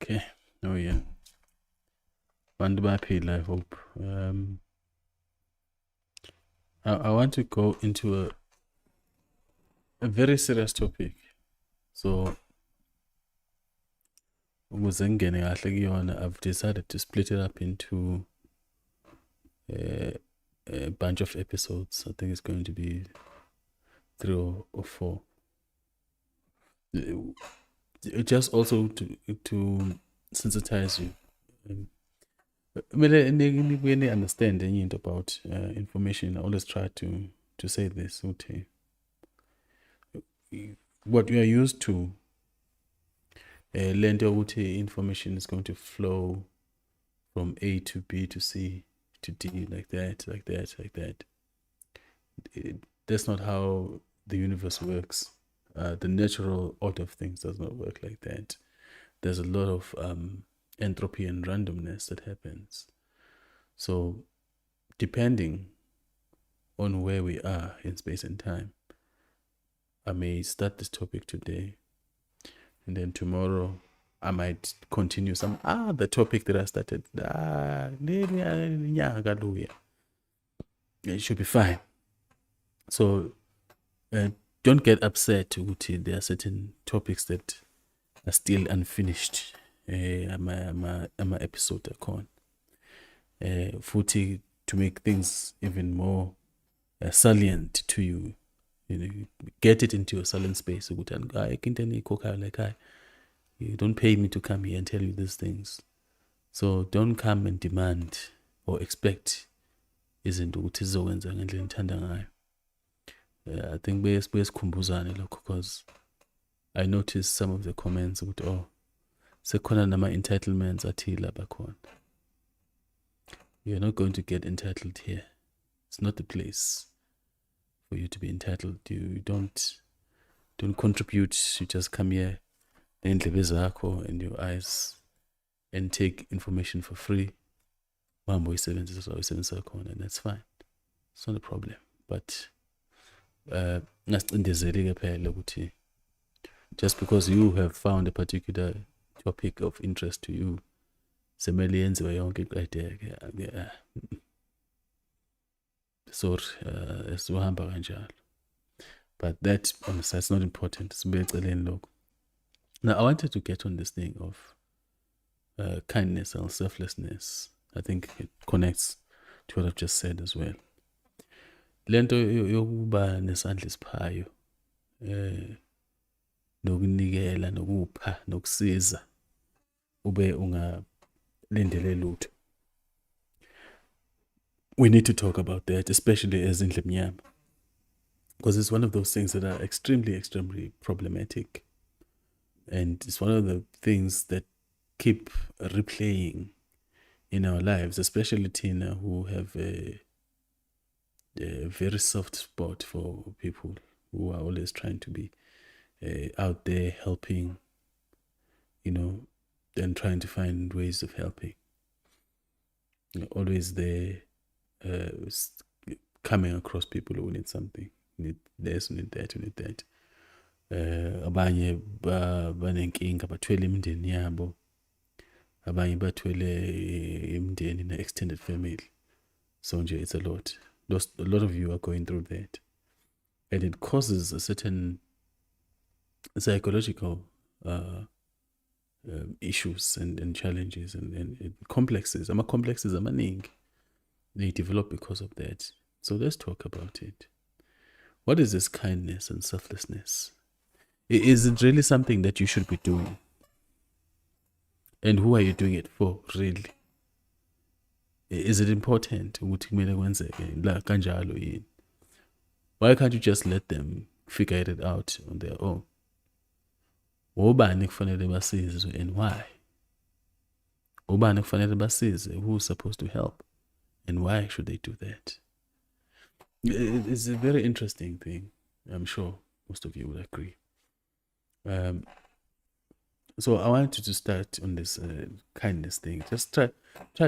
Okay. Oh yeah. Bantu baphila, I hope. I want to go into a very serious topic. So I've decided to split it up into a bunch of episodes. I think it's going to be 3 or 4. Just also to sensitize you. When I understand anything about information, I always try to say this. Okay. What we are used to, learn information is going to flow from A to B to C to D, like that. That's not how the universe works. The natural order of things does not work like that. There's a lot of entropy and randomness that happens. So depending on where we are in space and time, I may start this topic today, and then tomorrow I might continue the topic that I started. It should be fine. So don't get upset. There are certain topics that are still unfinished. I'm a episode akhona. Futhi, to make things even more salient to you, get it into your silent space. You don't pay me to come here and tell you these things. So don't come and demand or expect izinto ukuthi zizokwenza ngendlela enithanda ngayo. I think besikhumbuzane lokho, because I noticed some of the comments ukuthi sekhona nama entitlements athile abakhona. You're not going to get entitled here. It's not the place for you to be entitled. You don't contribute. You just come here and your eyes and take information for free. And that's fine. It's not a problem. But just because you have found a particular topic of interest to you, but that on the side is not important. Now I wanted to get on this thing of kindness and selflessness. I think it connects to what I've just said as well. Lento yokuba nesandla esiphayo, nokunikela, nokupha, nokusiza, ube ungalindele lutho. We need to talk about that, especially as indlu emnyama, because it's one of those things that are extremely, extremely problematic, and it's one of the things that keep replaying in our lives, especially Tina, who have a very soft spot for people who are always trying to be out there helping, and trying to find ways of helping. Always there, coming across people who need something. Need this, need that, need that. Abanye banenkinga bathwele imindeni yabo. Abanye bathwele imindeni na extended family. So it's a lot. A lot of you are going through that, and it causes a certain psychological issues and challenges and complexes. Complexes amaningi. They develop because of that. So let's talk about it. What is this kindness and selflessness? Is it really something that you should be doing? And who are you doing it for, really? Is it important? Why can't you just let them figured it out on their own. Obani kufanele basizwe and why? Obani kufanele basizwe, who's supposed to help and why should they do that? It's a very interesting thing. I'm sure most of you will agree. So I wanted to start on this kindness thing. Just try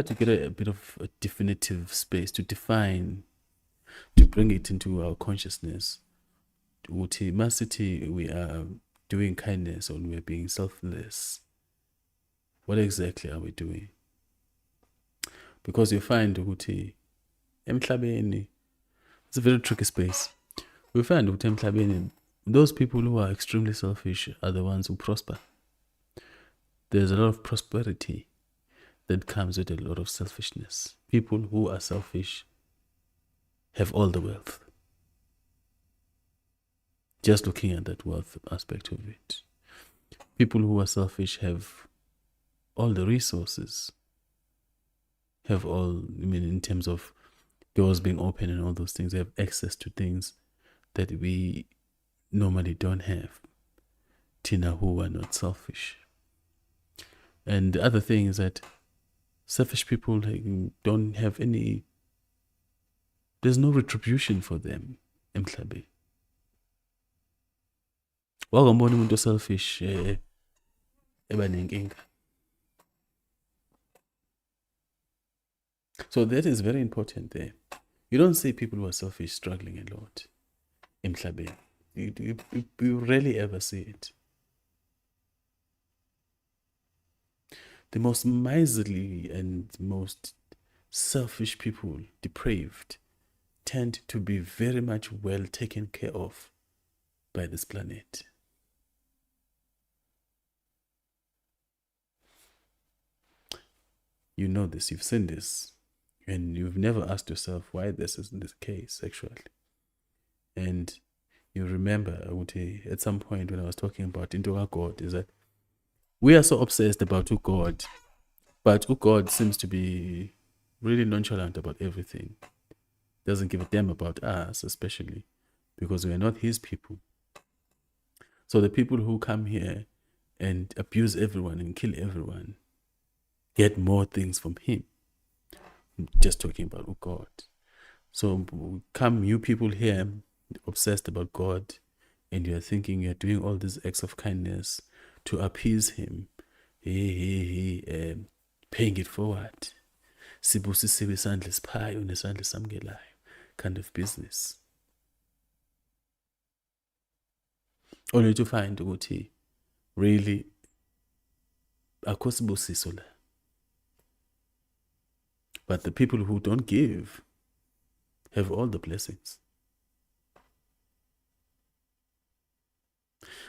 to get a bit of a definitive space to define, to bring it into our consciousness. Masity, we are doing kindness or we're being selfless. What exactly are we doing? Because you find emhlabeni, it's a very tricky space. We find emhlabeni, those people who are extremely selfish are the ones who prosper. There's a lot of prosperity that comes with a lot of selfishness. People who are selfish have all the wealth. Just looking at that wealth aspect of it. People who are selfish have all the resources, have all, in terms of doors being open and all those things, they have access to things that we normally don't have. Tina, who are not selfish. And the other thing is that selfish people don't have any, there's no retribution for them. Emhlabe. Wakambona umuntu selfish eba nenkinga. So that is very important there. You don't see people who are selfish struggling a lot. Emhlabe. You rarely ever see it. The most miserly and most selfish people, depraved, tend to be very much well taken care of by this planet. You know this, you've seen this, and you've never asked yourself why this isn't the case actually. And you remember at some point when I was talking about into our God, is that we are so obsessed about who God, but who God seems to be really nonchalant about everything. Doesn't give a damn about us, especially because we are not his people. So the people who come here and abuse everyone and kill everyone get more things from him. Just talking about who God. So come you people here obsessed about God, and you're thinking you're doing all these acts of kindness to appease him. Paying it forward. Sibusisiwe isandla esiphayo nesandla esamukelayo kind of business. Only to find ukuthi really akho sibusiso la. But the people who don't give have all the blessings.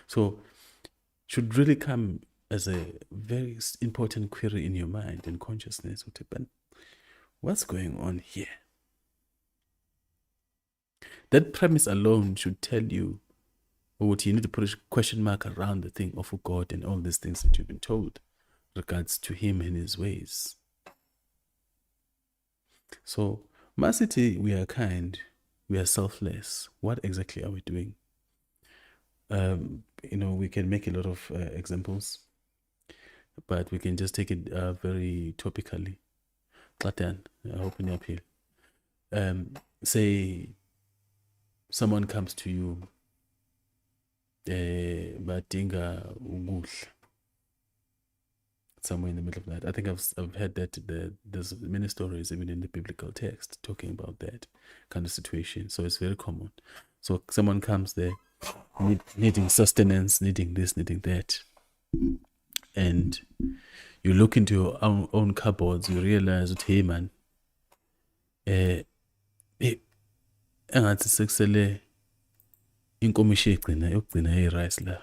So should really come as a very important query in your mind and consciousness. What's going on here? That premise alone should tell you what you need to put a question mark around the thing of God and all these things that you've been told regards to him and his ways. So, Masity, we are kind, we are selfless. What exactly are we doing? We can make a lot of examples, but we can just take it very topically. Klatan, I open up here. Say someone comes to you, badinga ukudla, somewhere in the middle of that. I think I've heard that there's many stories even in the biblical text talking about that kind of situation. So it's very common. So someone comes there needing sustenance, needing this, needing that, and you look into your own cupboards, you realize that, hey man, engathi sekusele inkomishi yokugcina irice la.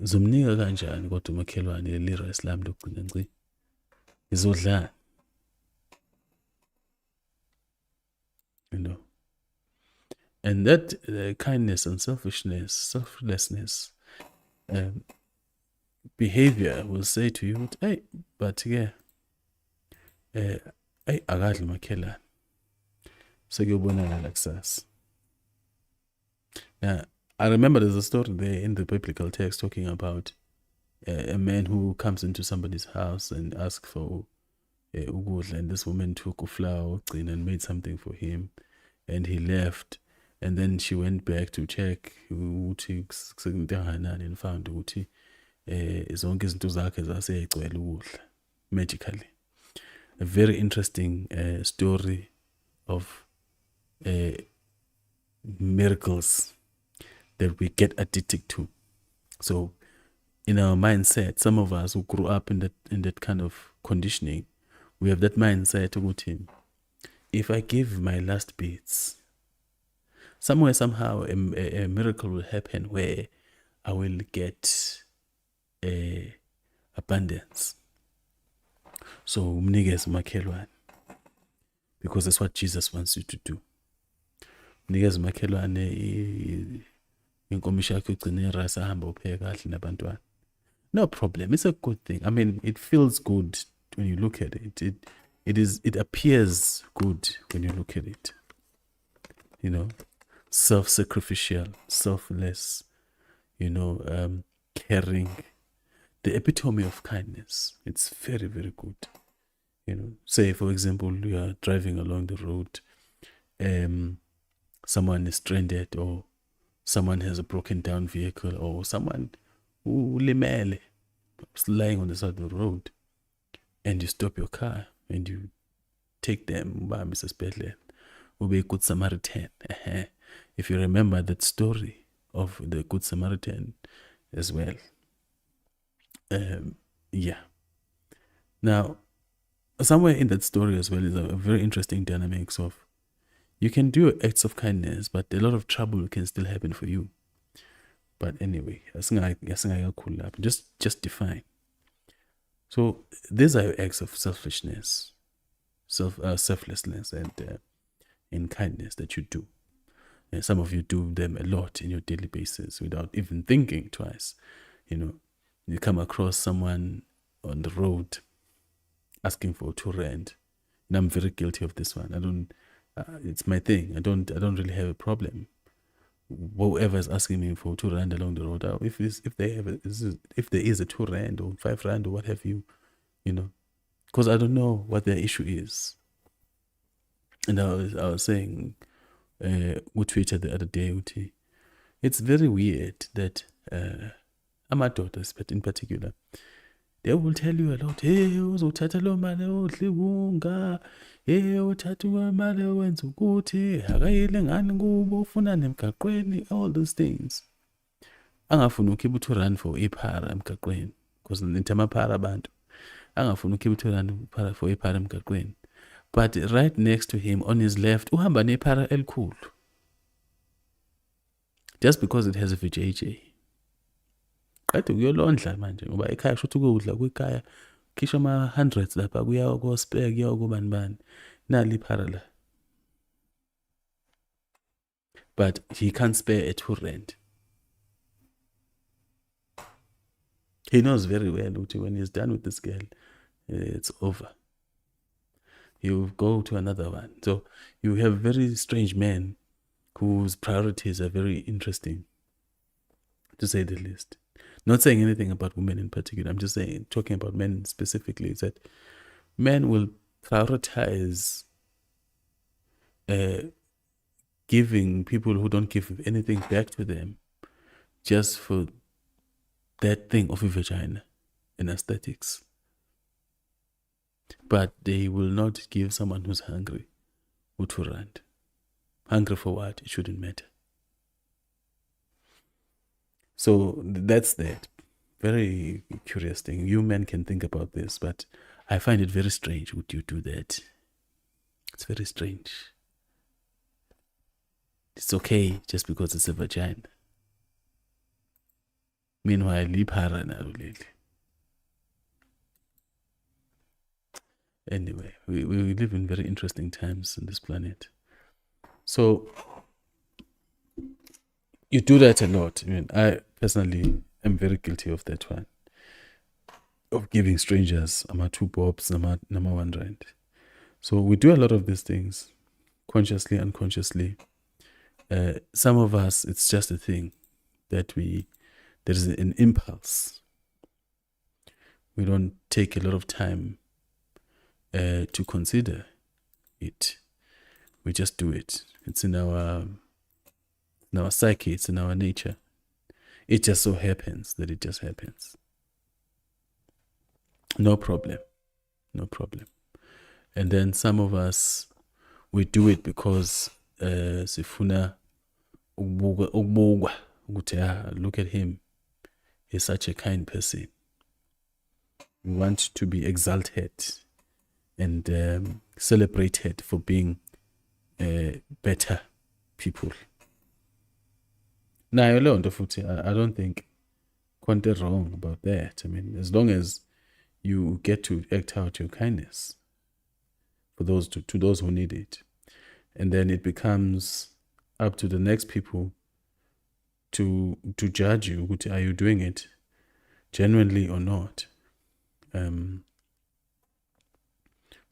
Zomnika kanjani kodwa umakhelwane le rice lami lokugcina nci? Izodla. And that kindness and selflessness behavior will say to you, hey, but yeah, hey, akadli makhelwane. Sekuyobonana la kusasa. Yeah, I remember there's a story there in the biblical text talking about a man who comes into somebody's house and asks for ukudla, and this woman took a flour and made something for him, and he left, and then she went back to check ukuthi sekunto engakanani and found ukuthi zonke izinto zakhe zasegcwele ukudla magically. A very interesting story of miracles that we get addicted to. So in our mindset, some of us who grew up in that kind of conditioning, we have that mindset ukuthi, if I give my last bits, somewhere somehow a miracle will happen where I will get abundance. So umnikeze umakhelwane, because that's what Jesus wants you to do. Umnikeze umakhelwane inkomishi yakhe ugcine irasi ahamba upheka kahle nabantwana. No problem. It's a good thing. I mean, it feels good when you look at it. It appears good when you look at it. You know, self-sacrificial, selfless, caring, the epitome of kindness. It's very, very good. Say for example, you are driving along the road, someone is stranded, or someone has a broken down vehicle, or someone who limele is lying on the side of the road, and you stop your car and you take them, will be a good Samaritan. If you remember that story of the Good Samaritan as well. Yeah. Now, somewhere in that story as well is a very interesting dynamics of, you can do acts of kindness, but a lot of trouble can still happen for you. But anyway, just define. So these are acts of selfishness, selflessness, and kindness that you do. And some of you do them a lot in your daily basis without even thinking twice. You come across someone on the road asking for 2 rand, and I'm very guilty of this one. It's my thing. I don't really have a problem. Whoever is asking me for 2 rand along the road, if there is a 2 rand or 5 rand or what have you, because I don't know what their issue is. And I was saying with Twitter the other day, it's very weird that Amitabhva, but in particular, they will tell you a lot. Hey, uzothatha lo mali odliwunga. Hey, uthatha imali wenza ukuthi akayile ngani kubo ufuna nemgaqweni, all those things. Angafuni ukhipha 2 rand for iphara emgaqweni, because nithamaphara abantu. Angafuni ukhipha 2 rand for iphara emgaqweni. But right next to him on his left, uhamba nephara elikhulu. Just because it has a VJJ. Qede kuyolondla manje ngoba ekhaya kusho ukuthi ukudla kwikhaya khisha ama hundreds lapha kuya ko spare kuya kubani bani nali iphara la. But he can't spare a 2 rand. He knows very well that when he's done with this girl, it's over. He will go to another one. So you have very strange men whose priorities are very interesting, to say the least. Not saying anything about women in particular. I'm just saying, talking about men specifically, is that men will prioritize giving people who don't give anything back to them just for that thing of a vagina and aesthetics. But they will not give someone who's hungry 2 rand. Hungry for what? It shouldn't matter. So that's that. Very curious thing. You men can think about this, but I find it very strange. Would you do that? It's very strange. It's okay just because it's a vagina. Meanwhile, liphara nalo leli. Anyway, we live in very interesting times on this planet. So you do that a lot. I mean, I personally am very guilty of that one. Of giving strangers ama 2 bobs, nama 1 rand. So we do a lot of these things, consciously, unconsciously. Some of us, it's just a thing that there's an impulse. We don't take a lot of time to consider it. We just do it. It's in our psyche, it's in our nature. It just so happens that it just happens. No problem. And then some of us, we do it because sifuna ukubukwa ukuthi look at him, he's such a kind person. We want to be exalted and celebrated for being better people. Now, I don't think quite wrong about that. I mean, as long as you get to act out your kindness for those to those who need it, and then it becomes up to the next people to judge you. Are you doing it genuinely or not?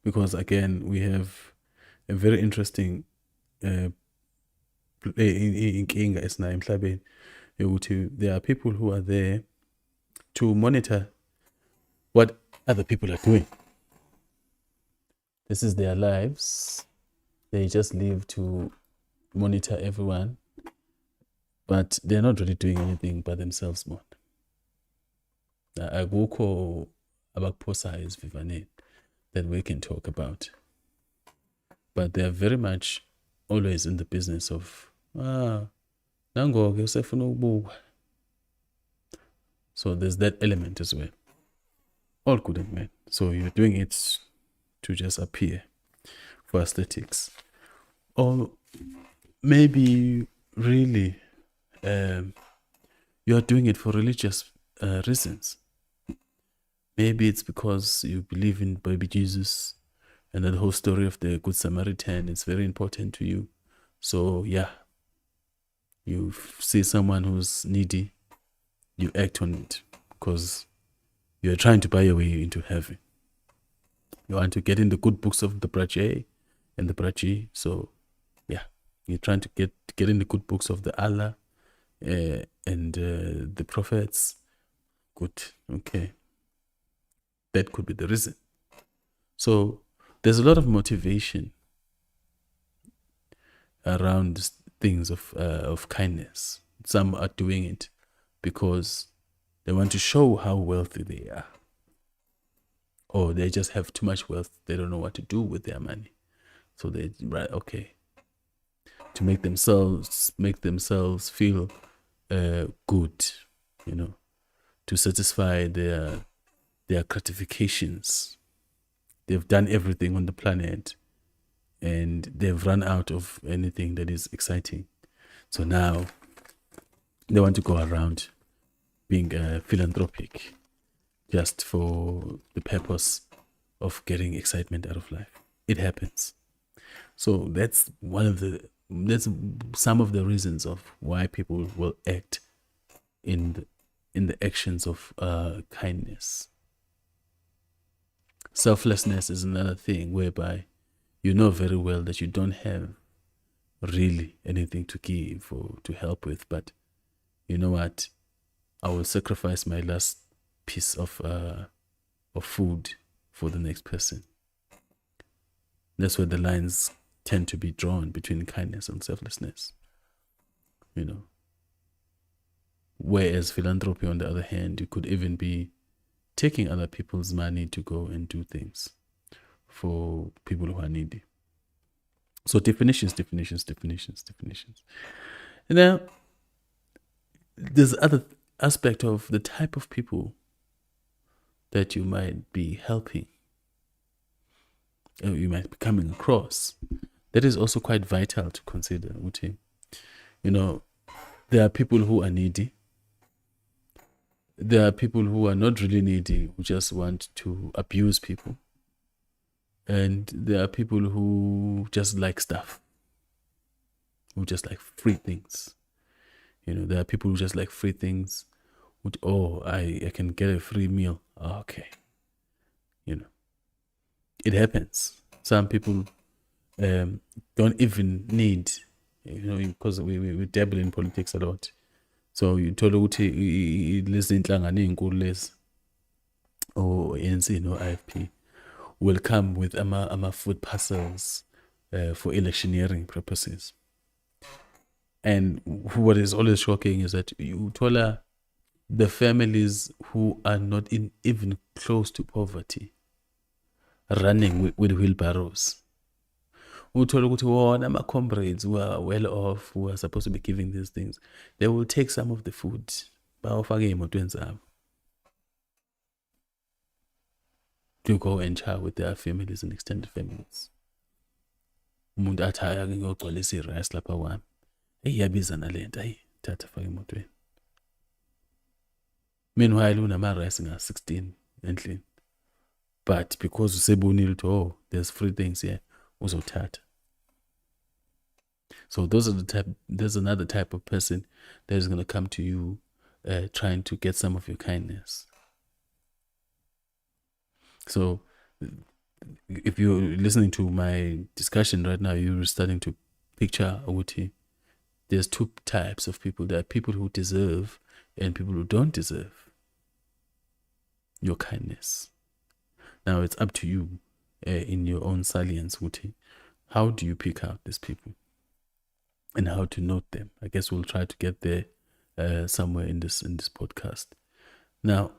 Because again, we have a very interesting inkinga esinayo emhlabeni yokuthi there are people who are there to monitor what other people are doing. This is their lives. They just live to monitor everyone, but they're not really doing anything by themselves more. Akukho abakuphosayo esivivaneni that we can talk about, but they are very much always in the business of nangoke usefuna ukubukwa. So there's that element as well. All good and bad. So you're doing it to just appear for aesthetics, or maybe really you're doing it for religious reasons. Maybe it's because you believe in baby Jesus and the whole story of the Good Samaritan is very important to you. So yeah, you see someone who's needy, you act on it because you're trying to buy your way into heaven. You want to get in the good books of the Braje and the Braji. So yeah, you're trying to get in the good books of the Allah and the prophets. Good, okay. That could be the reason. So there's a lot of motivation around things of kindness. Some are doing it because they want to show how wealthy they are, or they just have too much wealth. They don't know what to do with their money, so they to make themselves feel good, to satisfy their gratifications. They've done everything on the planet and they've run out of anything that is exciting. So now they want to go around being philanthropic just for the purpose of getting excitement out of life. It happens. So that's some of the reasons of why people will act in the actions of kindness. Selflessness is another thing whereby you know very well that you don't have really anything to give or to help with, but you know what? I will sacrifice my last piece of food for the next person. That's where the lines tend to be drawn between kindness and selflessness. Whereas philanthropy, on the other hand, you could even be taking other people's money to go and do things for people who are needy. So definitions. And now, there's other aspect of the type of people that you might be helping, or you might be coming across. That is also quite vital to consider, Uti. There are people who are needy. There are people who are not really needy, who just want to abuse people. And there are people who just like stuff, who just like free things. There are people who just like free things. I can get a free meal. Okay. It happens. Some people don't even need because we dabble in politics a lot. So you told ukuthi lezi inhlangano ezinkulu lezi or ANC no IFP will come with food parcels for electioneering purposes. And what is always shocking is that you told the families who are not even close to poverty running with wheelbarrows. Uthola ukuthi wona ama-comrades who are well off, who are supposed to be giving these things, they will take some of the food bawafake ey'motweni zabo to go and chow with their families and extended families. Umuntu athi ake ngiyogcwalisa i-rice lapha kwami. Iyabiza nalento, ayi thatha fake emotweni. Meanwhile unama-rice nga-16 endlini. But because usebonile ukuthi there's free things here, uzothatha. So there's another type of person that is going to come to you trying to get some of your kindness. So if you're listening to my discussion right now, you're starting to picture ukuthi there's two types of people. There are people who deserve and people who don't deserve your kindness. Now it's up to you in your own salience, ukuthi, how do you pick out these people and how to note them? I guess we'll try to get there somewhere in this podcast. Now,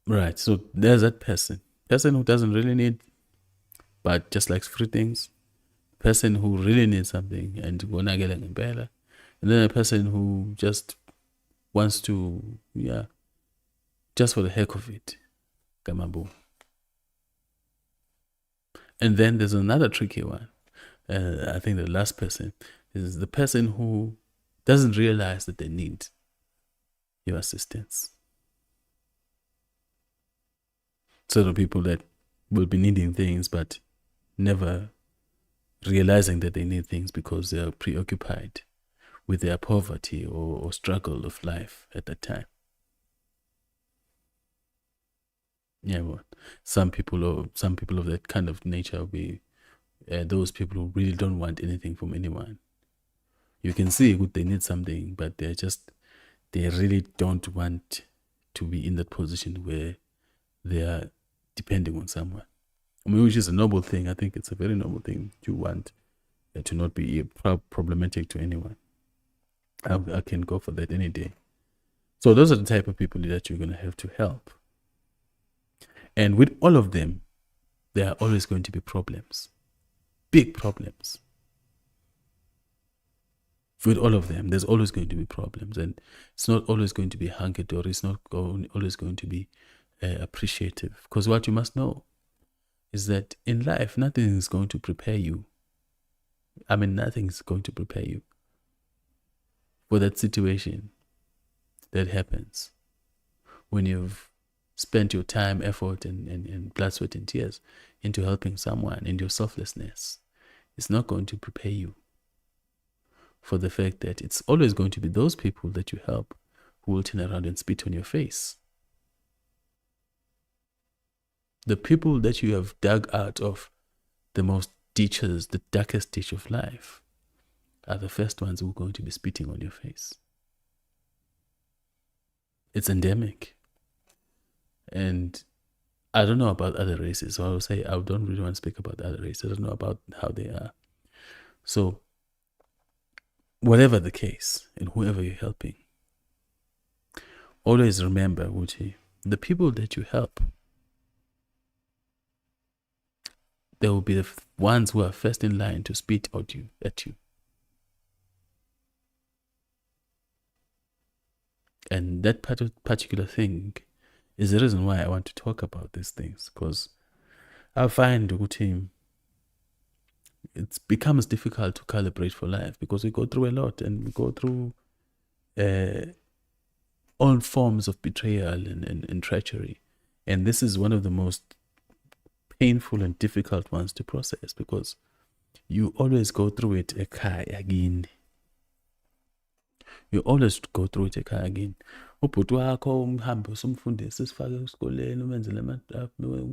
right, so there's that person who doesn't really need, but just likes free things. Person who really needs something and gonagela ngempela. And then a person who just wants to, just for the heck of it. Kamabu. And then there's another tricky one. I think the last person is the person who doesn't realize that they need your assistance. So the people that will be needing things but never realizing that they need things because they are preoccupied with their poverty or struggle of life at that time. Yeah, well, some people of that kind of nature will be those people who really don't want anything from anyone. You can see they need something, but they really don't want to be in that position where they are depending on someone. I mean, which is a noble thing. I think it's a very noble thing to want to not be problematic to anyone. I can go for that any day. So those are the type of people that you're going to have to help. And with all of them, there are always going to be problems. Big problems. With all of them, there's always going to be problems. And it's not always going to be hunky-dory. It's not always going to be appreciative. Because what you must know is that in life, nothing is going to prepare you. I mean, nothing is going to prepare you for that situation that happens when you've spent your time, effort, and blood, sweat, and tears into helping someone, and your selflessness. It's not going to prepare you for the fact that it's always going to be those people that you help who will turn around and spit on your face. The people that you have dug out of the most ditches, the darkest ditch of life, are the first ones who are going to be spitting on your face. It's endemic. And I don't know about other races, so I will say I don't really want to speak about other races. I don't know about how they are. So, whatever the case, and whoever you're helping, always remember, Wuchi, the people that you help, they will be the ones who are first in line to spit at you. And that particular thing is the reason why I want to talk about these things, because I find it becomes difficult to calibrate for life because we go through a lot and we go through all forms of betrayal and treachery. And this is one of the most painful and difficult ones to process because you always go through it again. You always go through it again. Ubhuti wakho umhambe usumfundisa sifake esikoleni umenzele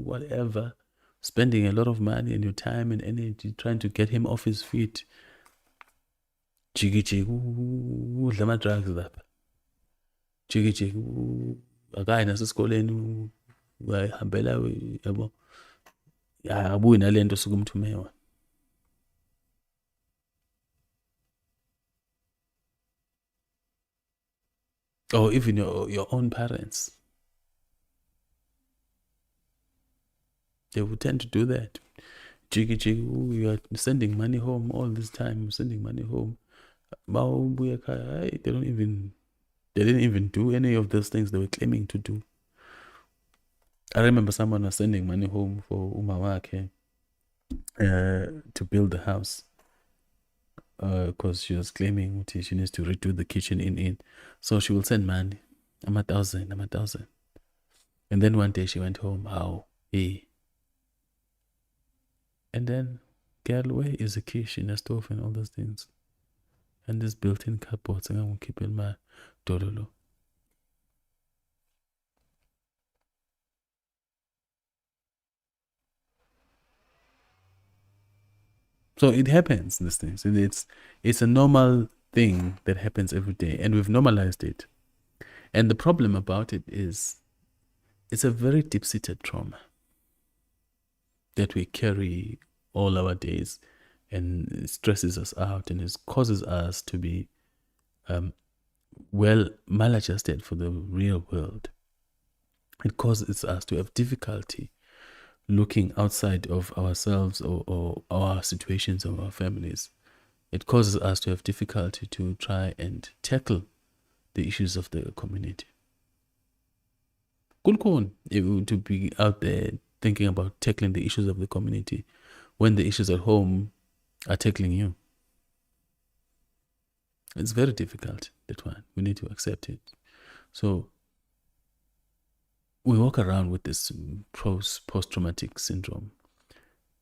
whatever, spending a lot of money and your time and energy trying to get him off his feet jiki udla ama-drugs lapha, jiki akayi nasesikoleni uyayihambela yabo, abuyi nale nto suke umthume yona. Or even your own parents, they would tend to do that. Jiki, you are sending money home all this time, sending money home. They didn't even do any of those things they were claiming to do. I remember someone was sending money home for umawake to build the house, because she was claiming she needs to redo the kitchen in. So she will send money, I'm a thousand. And then one day she went home, hey. And then, girl, where is the kitchen, a stove and all those things? And this built-in cupboards, and I will keep in my dololo. So it happens, these things. It's a normal thing that happens every day, and we've normalized it. And the problem about it is it's a very deep-seated trauma that we carry all our days, and it stresses us out, and it causes us to be maladjusted for the real world. It causes us to have difficulty looking outside of ourselves or our situations or our families. It causes us to have difficulty to try and tackle the issues of the community. To be out there thinking about tackling the issues of the community when the issues at home are tackling you. It's very difficult, that one. We need to accept it. So we walk around with this post-traumatic syndrome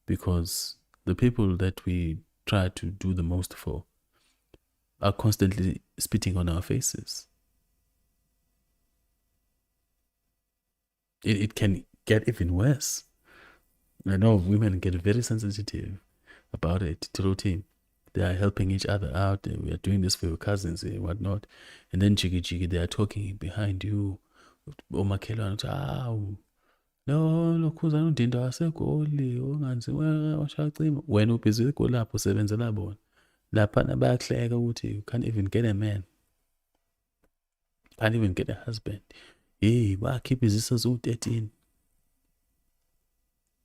because the people that we try to do the most for are constantly spitting on our faces. It can get even worse. I know women get very sensitive about it. They are helping each other out. We are doing this for your cousins and whatnot. And then jiki, they are talking behind you. Omakhelwane, no, lokhuza nodinda wasegoli onganzi washacima. Wena ubhizi egoli lapho usebenzela bona. Laphana bayakuhleka ukuthi you can't even get a man. Can't even get a husband. Hey, keep his so 13.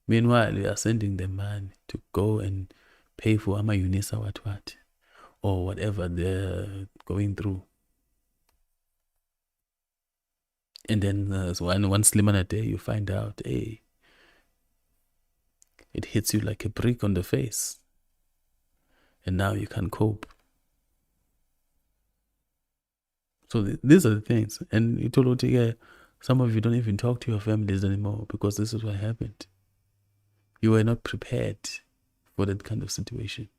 Meanwhile, you are sending them money to go and pay for ama-UNISA what, or whatever they're going through. And then one slim on a day, you find out, hey, it hits you like a brick on the face. And now you can't cope. So these are the things. And some of you don't even talk to your families anymore because this is what happened. You were not prepared for that kind of situation.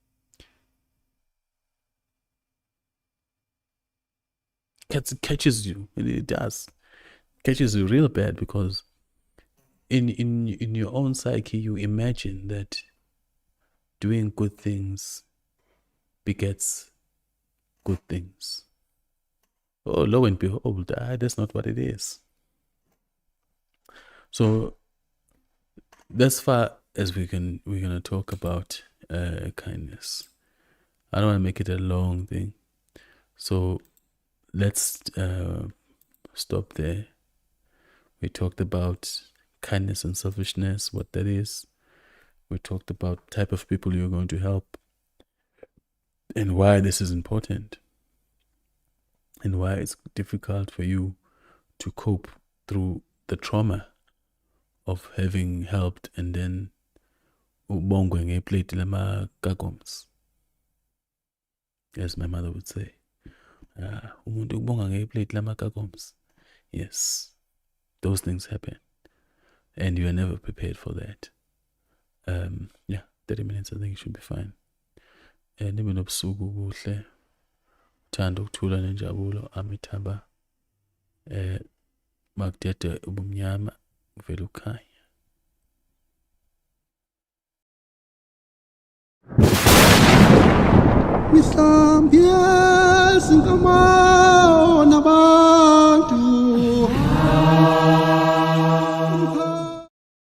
It catches you, and it does. Catches you real bad because in your own psyche, you imagine that doing good things begets good things. Oh, lo and behold, that's not what it is. So that's far as we're gonna talk about kindness. I don't want to make it a long thing, so let's stop there. We talked about kindness and selfishness, what that is. We talked about type of people you're going to help and why this is important and why it's difficult for you to cope through the trauma of having helped and then ubongwe ngeplate lama kagoms, as my mother would say. Umuntu ubonga ngeplate lama kagoms. Yes, those things happen, and you are never prepared for that. 30 minutes I think it should be fine. Nibe nobusuku buhle, uthanda ukuthula nenjabulo. Amitabhva. Makudede ubumnyama uvele ukhanya. Wisdom. Kambiel, Sinkama,